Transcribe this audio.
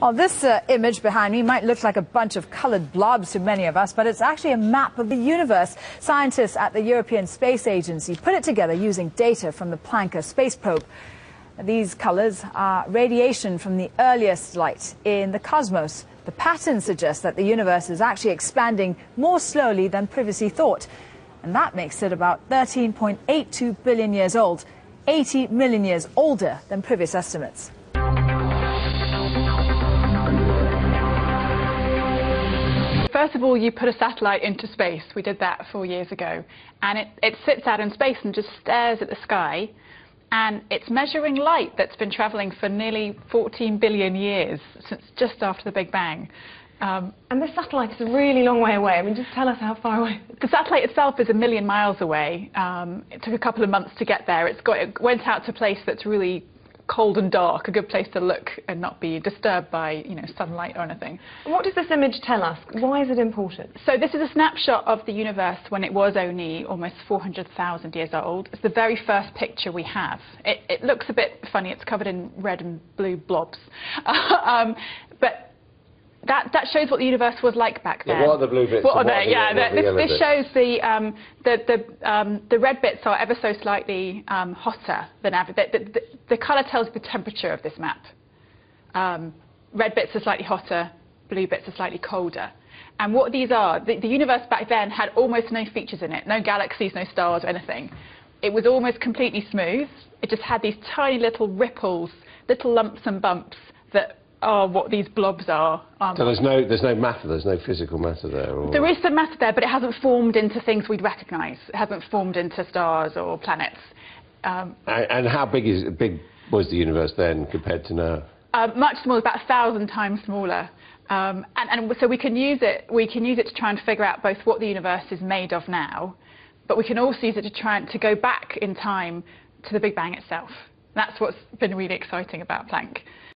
Well, this image behind me might look like a bunch of coloured blobs to many of us, but it's actually a map of the universe. Scientists at the European Space Agency put it together using data from the Planck space probe. These colours are radiation from the earliest light in the cosmos. The pattern suggests that the universe is actually expanding more slowly than previously thought. And that makes it about 13.82 billion years old, 80 million years older than previous estimates. First of all, you put a satellite into space. We did that 4 years ago. And it sits out in space and just stares at the sky. And it's measuring light that's been travelling for nearly 14 billion years, since just after the Big Bang. And this satellite is a really long way away. I mean, just tell us how far away. The satellite itself is 1 million miles away. It took a couple of months to get there. It went out to a place that's really cold and dark, a good place to look and not be disturbed by, sunlight or anything. What does this image tell us? Why is it important? So this is a snapshot of the universe when it was only almost 400,000 years old. It's the very first picture we have. It looks a bit funny. It's covered in red and blue blobs. But that shows what the universe was like back then. Yeah, what are the blue bits? What are they? Yeah, this shows the red bits are ever so slightly hotter than average. The colour tells the temperature of this map. Red bits are slightly hotter, blue bits are slightly colder. And what these are, the universe back then had almost no features in it, no galaxies, no stars or anything. It was almost completely smooth. It just had these tiny little ripples, little lumps and bumps that are what these blobs are. So there's no matter, there's no physical matter there? Or... There is some matter there, but it hasn't formed into things we'd recognise. It hasn't formed into stars or planets. And how big was the universe then compared to now? Much smaller, about 1,000 times smaller. And so we can use it to try and figure out both what the universe is made of now, but we can also use it to go back in time to the Big Bang itself. That's what's been really exciting about Planck.